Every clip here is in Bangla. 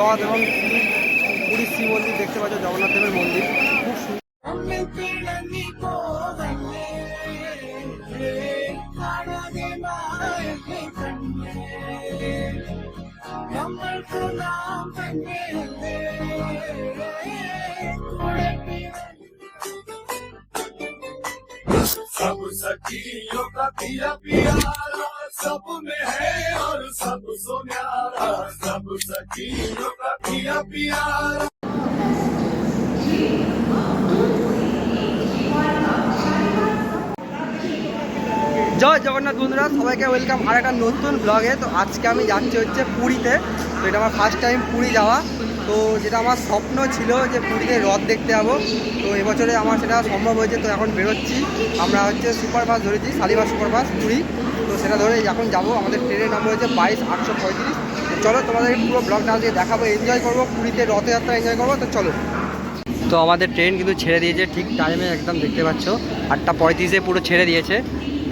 হ্রদ এবং পুরীর শ্রী মন্দির দেখতে পাচ্ছ, জগন্নাথ দেবের মন্দির খুব সুন্দর। सब सखियों का पिया पियारा सब में है और सब सुन्यारा सब सखियों का पिया पियारा। জয় জগন্নাথ বন্ধুরা, সবাইকে ওয়েলকাম আর একটা নতুন ব্লগে। তো আজকে আমি যাচ্ছি হচ্ছে পুরীতে। তো এটা আমার ফার্স্ট টাইম পুরী যাওয়া। তো যেটা আমার স্বপ্ন ছিল যে পুরীতে রথ দেখতে যাবো, তো এবছরে আমার সেটা সম্ভব হয়েছে। তো এখন বেরোচ্ছি, আমরা হচ্ছে সুপারবাস ধরেছি, শালিমার সুপারবাস পুরী। তো সেটা ধরে এখন যাব। আমাদের ট্রেনের নাম্বার হচ্ছে 22-835। তো চলো তোমাদের পুরো ব্লগটা আজকে দেখাবো, এনজয় করবো, পুরীতে রথযাত্রা এনজয় করবো। তো চলো। তো আমাদের ট্রেন কিন্তু ছেড়ে দিয়েছে ঠিক টাইমে, একদম দেখতে পাচ্ছ 8:35-এ পুরো ছেড়ে দিয়েছে।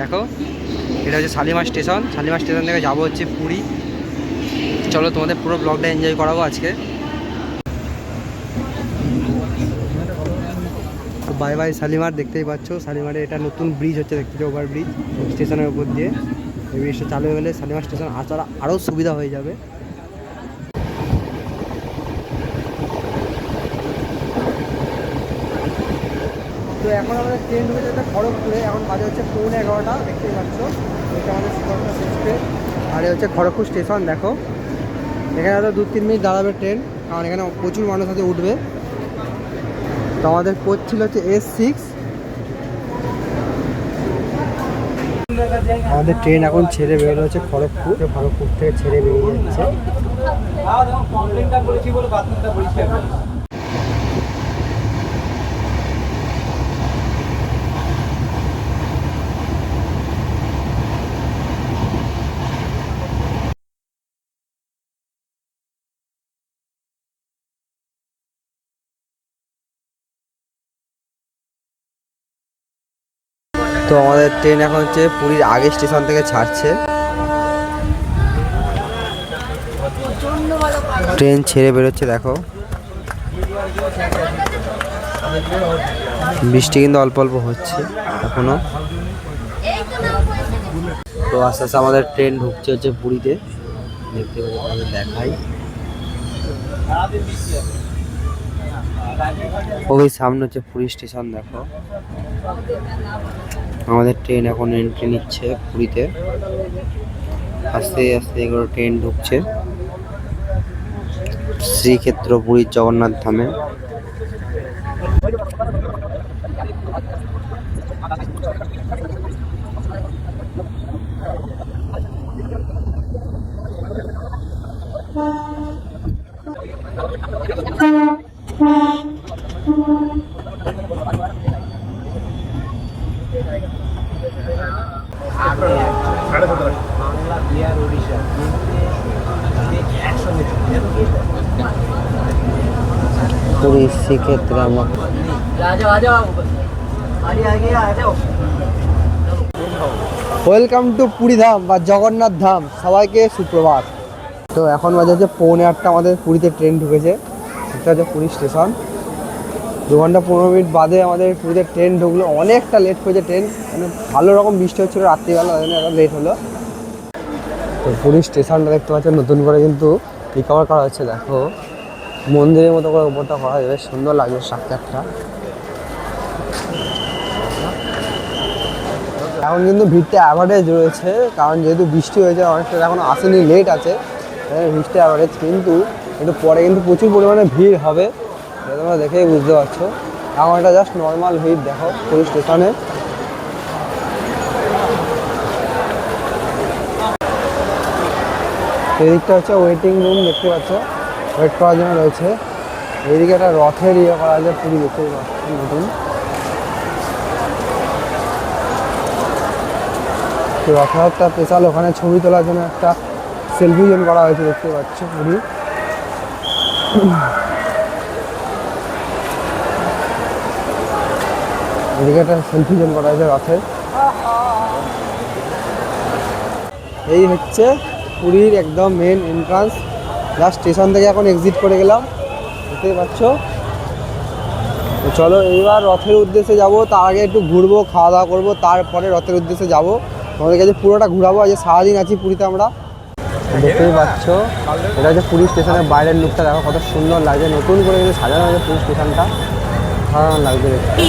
দেখো, এটা হচ্ছে শালিমার স্টেশন। শালিমার স্টেশন থেকে যাবো হচ্ছে পুরী। চলো তোমাদের পুরো ব্লগটা এনজয় করাবো আজকে। তো বাই বাই শালিমার, দেখতেই পাচ্ছ শালিমারে এটা নতুন ব্রিজ হচ্ছে, দেখতে পাচ্ছ ওভার ব্রিজ স্টেশনের উপর দিয়ে। এই ব্রিজটা চালু হয়ে গেলে শালিমার স্টেশন আসার আরও সুবিধা হয়ে যাবে। তো এখন আমাদের ট্রেন ঢুকে যেতে খড়গপুরে, এখন বাজে হচ্ছে 11:15, দেখতেই পাচ্ছ। এটা আমাদের সুপারফাস্ট এক্সপ্রেস, আর হচ্ছে খড়গপুর স্টেশন। দেখো এখানে হয়তো 2-3 মিনিট দাঁড়াবে ট্রেন, কারণ এখানে প্রচুর মানুষ আছে উঠবে। তো আমাদের কোচ ছিল হচ্ছে S6। আমাদের ট্রেন এখন ছেড়ে বেরোলো হচ্ছে খড়গপুর। খড়গপুর থেকে ছেড়ে বেরিয়ে যাচ্ছে। তো আমাদের ট্রেন এখন হচ্ছে পুরীর আগে স্টেশন থেকে ছাড়ছে। ট্রেন ছেড়ে বেরোচ্ছে, দেখো বৃষ্টি কিন্তু অল্প অল্প হচ্ছে এখনো। তো আস্তে আস্তে আমাদের ট্রেন ঢুকছে হচ্ছে পুরীতে, দেখতে দেখাই। ওই সামনে হচ্ছে পুরী স্টেশন। দেখো আমাদের ট্রেন এখন এন্ট্রি নিচ্ছে পুরীতে, আস্তে আস্তে এগুলো ট্রেন ঢুকছে শ্রীক্ষেত্র পুরীর জগন্নাথ ধামে। পুরী শ্রীক্ষেত্রে আমরা ওয়েলকাম টু পুরী ধাম বা জগন্নাথ ধাম। সবাইকে সুপ্রভাত। তো এখন বাজে হচ্ছে 8:45, আমাদের পুরীতে ট্রেন ঢুকেছে। এটা হচ্ছে পুরী স্টেশন। 2 ঘন্টা 15 মিনিট বাদে আমাদের পুরীতে ট্রেন ঢুকলো। অনেকটা লেট হয়েছে ট্রেন, মানে ভালো রকম বৃষ্টি হচ্ছিলো রাত্রিবেলা, ওই জন্য একটা লেট হলো। তো পুরী স্টেশনটা দেখতে পাচ্ছেন নতুন করে কিন্তু রিকভার করা হচ্ছে। দেখো মন্দিরের মতো করে উপরটা করা যাবে, সুন্দর লাগবে স্ট্রাকচারটা। এখন কিন্তু ভিড়টা অ্যাভারেজ রয়েছে, কারণ যেহেতু বৃষ্টি হয়েছে অনেকটা এখনো আসেনি, লেট আছে, ভিড়টা অ্যাভারেজ। কিন্তু একটু পরে কিন্তু প্রচুর পরিমাণে ভিড় হবে, তোমরা দেখেই বুঝতে পারছো। এখন এটা জাস্ট নর্মাল ভিড়। দেখো পুরী স্টেশনে এদিকটা হচ্ছে ওয়েটিং রুম, দেখতে পাচ্ছ ওয়েট করার জন্য রয়েছে। এইদিকে একটা রথের ইয়ে করা আছে পুরী, দেখতেই পাচ্ছি নতুন। তো রথযাত্রা স্পেশাল ওখানে ছবি তোলার জন্য একটা সেলফি জোন করা হয়েছে, দেখতে পাচ্ছ পুরী। এদিকে একটা সেলফি জোন করা হয়েছে রথের। এই হচ্ছে পুরীর একদম মেন এন্ট্রান্স। জাস্ট স্টেশন থেকে এখন এক্সিট করে গেলাম, দেখতেই পাচ্ছ। তো চলো এইবার রথের উদ্দেশ্যে যাব, তার আগে একটু ঘুরবো, খাওয়া দাওয়া করবো, তারপরে রথের উদ্দেশ্যে যাব। তোমাদের কাছে পুরোটা ঘুরাবো। আজ সারাদিন আছি পুরীতে আমরা। দেখতেই পাচ্ছ এটা হচ্ছে পুরী স্টেশনের বাইরের লুকটা, দেখো কত সুন্দর লাগছে, নতুন করে কিন্তু সাজানো হয়েছে পুরী স্টেশনটা, ভালো লাগছে দেখতে।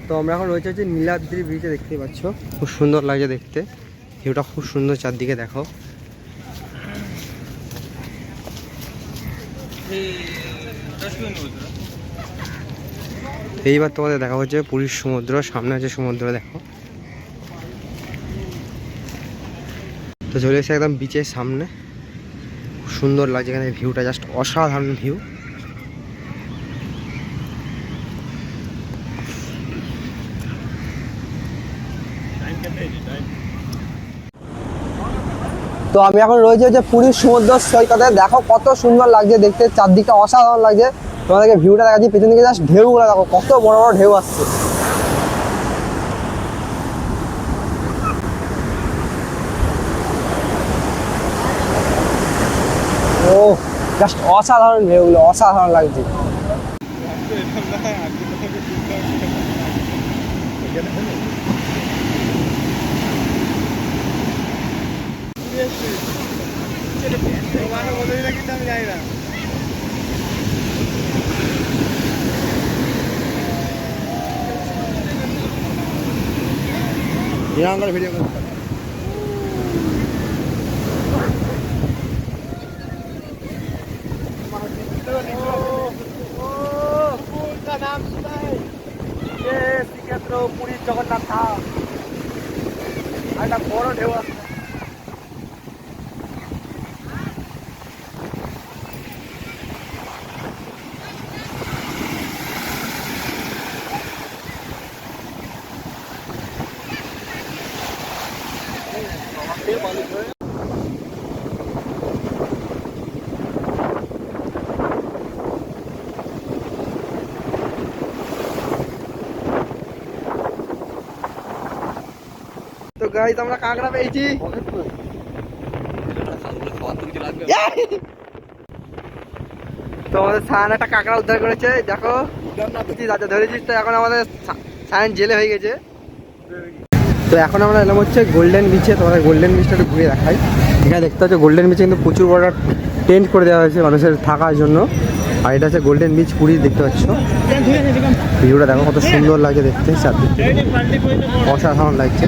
তো আমরা এখন রয়েছে হচ্ছে নীলাদ্রি ব্রিজে, দেখতেই পাচ্ছ খুব সুন্দর লাগছে দেখতে, ভিউটা খুব সুন্দর, চারদিকে দেখো। এইবার তোমাদের দেখা হচ্ছে পুরীর সমুদ্র, সামনে আছে সমুদ্র দেখো। তো চলে এসে একদম বিচের সামনে, খুব সুন্দর লাগছে এখানে, ভিউটা জাস্ট অসাধারণ ভিউ। তো আমি এখন রয়েছে হচ্ছে পুরীর সমুদ্র সৈকতে, দেখো কত সুন্দর লাগছে দেখতে, চারদিকটা অসাধারণ লাগছে। তোমাদেরকে ভিউটা দেখাচ্ছি, পেছন দিকে জাস্ট ঢেউগুলো দেখো, কত বড় বড় ঢেউ আসছে। ও জাস্ট অসাধারণ ঢেউগুলো, অসাধারণ লাগছে। ভিডিও শ্রীক্ষেত্র পুরীর জগন্নাথ ধাম, একটা বড় ঢেউ আছে। তো গাইস আমরা কাঁকড়া পেয়েছি, তো আমাদের সায়ন একটা কাঁকড়া উদ্ধার করেছে, দেখো রাজা ধরেছিস। তো এখন আমাদের সায়ন জেলে হয়ে গেছে। তো এখন আমরা এলাম হচ্ছে গোল্ডেন বিচে, তোমাদের গোল্ডেন বিচটা একটু ঘুরে দেখাই। এখানে দেখতে হচ্ছে গোল্ডেন বিচে কিন্তু প্রচুর বড় টেন্ট করে দেওয়া হয়েছে মানুষের থাকার জন্য, আর এটা হচ্ছে গোল্ডেন বিচ পুরী, দেখতে পাচ্ছ। ভিউটা দেখো কত সুন্দর লাগে দেখতে, চারদিক অসাধারণ লাগছে।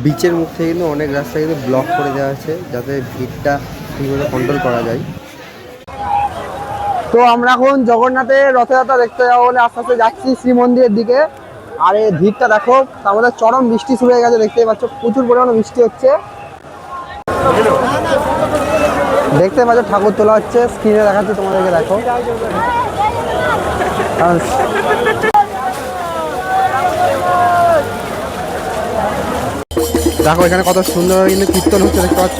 বিচের মুখ থেকে কিন্তু অনেক রাস্তা কিন্তু ব্লক করে দেওয়া আছে, যাতে ভিড়টা ঠিকভাবে কন্ট্রোল করা যায়। তো আমরা এখন জগন্নাথের রথযাত্রা দেখতে যাবো বলে আস্তে আস্তে যাচ্ছি শ্রীমন্দিরের দিকে। আর এই ভিড়টা দেখো, আমাদের চরম বৃষ্টি শুরু হয়ে গেছে, দেখতেই পাচ্ছ প্রচুর পরিমাণে বৃষ্টি হচ্ছে। দেখতে পাচ্ছ ঠাকুর তোলা হচ্ছে, স্ক্রিনে দেখাচ্ছি তোমাদেরকে, দেখো দেখো এখানে কত সুন্দর কিন্তু কীর্তন হচ্ছে, দেখতে পাচ্ছ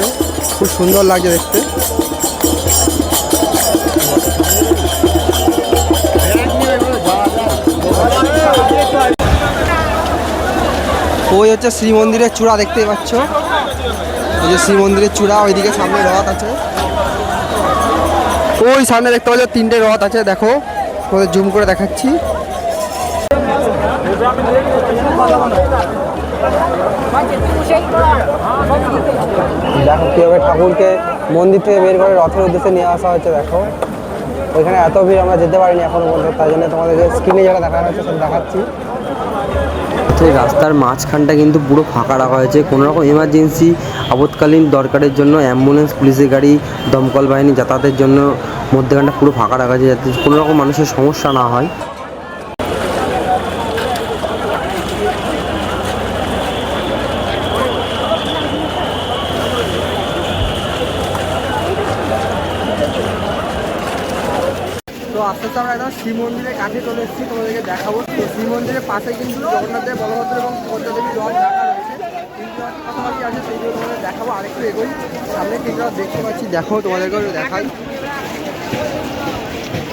খুব সুন্দর লাগছে দেখতে। ওই হচ্ছে শ্রীমন্দিরের চূড়া, দেখতেই পাচ্ছ, ওই যে শ্রীমন্দিরের চূড়া, ওইদিকে সামনে রথ আছে, ওই সামনে দেখতে পাচ্ছ তিনটে রথ আছে, দেখো তোমাদের জুম করে দেখাচ্ছি। দেখো কীভাবে ঠাকুরকে মন্দির থেকে বের করে রথের উদ্দেশ্যে নিয়ে আসা হচ্ছে, দেখো ওইখানে এত ভিড় আমরা যেতে পারিনি এখনো পর্যন্ত, তাই জন্য তোমাদেরকে স্ক্রিনে যেটা দেখা যাচ্ছে সেটা দেখাচ্ছি। সেই রাস্তার মাঝখানটা কিন্তু পুরো ফাঁকা রাখা হয়েছে। কোনো রকম এমার্জেন্সি আপৎকালীন দরকারের জন্য অ্যাম্বুলেন্স, পুলিশের গাড়ি, দমকল বাহিনী যাতায়াতের জন্য মধ্যখানটা পুরো ফাঁকা রাখা হয়েছে, যাতে কোনো রকম মানুষের সমস্যা না হয়। তো আস্তে আস্তে আমরা একদম শিব মন্দিরের কাছে চলে এসেছি, তোমাদেরকে দেখাবো। তো শিব মন্দিরের পাশে কিন্তু জগন্নাথের, বলভদ্র এবং সুভদ্রা দেবীর রথ রাখা রয়েছে। তিনটি রথ পাশাপাশি আছে, সেইগুলো তোমাদের দেখাবো। আরেকটু এগোই, সামনে তিনটা রথ দেখতে পাচ্ছি, দেখো তোমাদেরকেও দেখাই।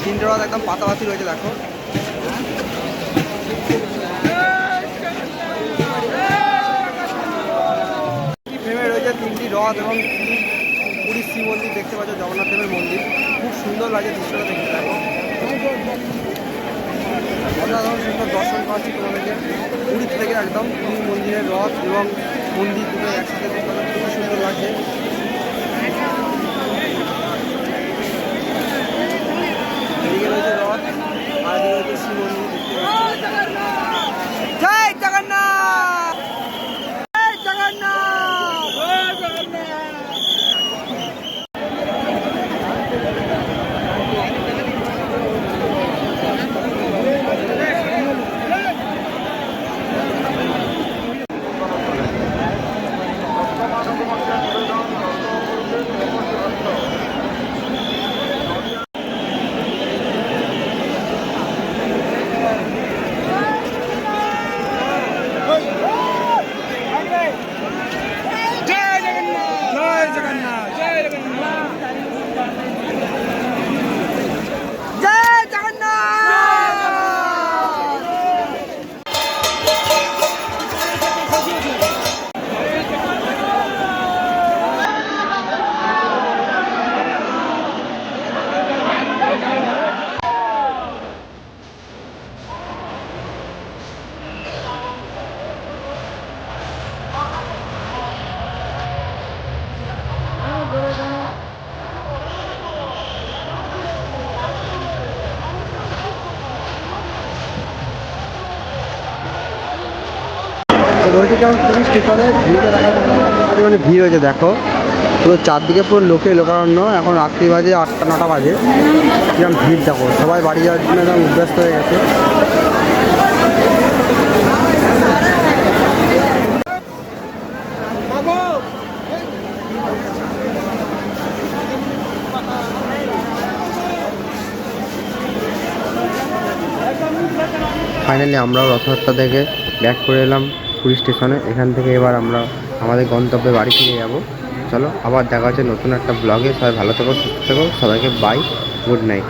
তিনটে রথ একদম পাশাপাশি রয়েছে, দেখো। ফ্রেমে রয়েছে তিনটি রথ এবং পুরীর শিব মন্দির দেখতে পাচ্ছ, জগন্নাথ দেবের মন্দির। খুব সুন্দর লাগে দৃশ্যটা দেখতে, দেখো। অসাধারণ সুন্দর দর্শন পাচ্ছি তোমাদেরকে পুরীর থেকে একদম। পুরীর মন্দিরের রথ এবং মন্দির দুটো একসাথে দেখতে পাচ্ছ, খুবই সুন্দর লাগছে। এদিকে রয়েছে রথ আর এদিকে রয়েছে শিব মন্দির দেখতে পাচ্ছি। জয় জগন্নাথ, জয় জগন্নাথ, জয় জগন্নাথ। রয়েছে যেমন পুরী স্টেশনে ভিড়ে দেখা মানে ভিড় হয়েছে, দেখো। পুরো চারদিকে পুরো লোকারণ্য। এখন রাত্রি বাজে 8টা-9টা বাজে। কিরকম ভিড় দেখো, সবাই বাড়ি যাওয়ার জন্য একদম ব্যস্ত হয়ে গেছে। ফাইনালি আমরাও রথযাত্রা থেকে ব্যাক করে এলাম পুরী স্টেশনে। এখান থেকে এবার আমরা আমাদের গন্তব্যে বাড়ি ফিরে যাব। চলো, আবার দেখা হচ্ছে নতুন একটা ব্লগে। সবাই ভালো থেকো, সুস্থ থেকো, সবাইকে বাই, গুড নাইট।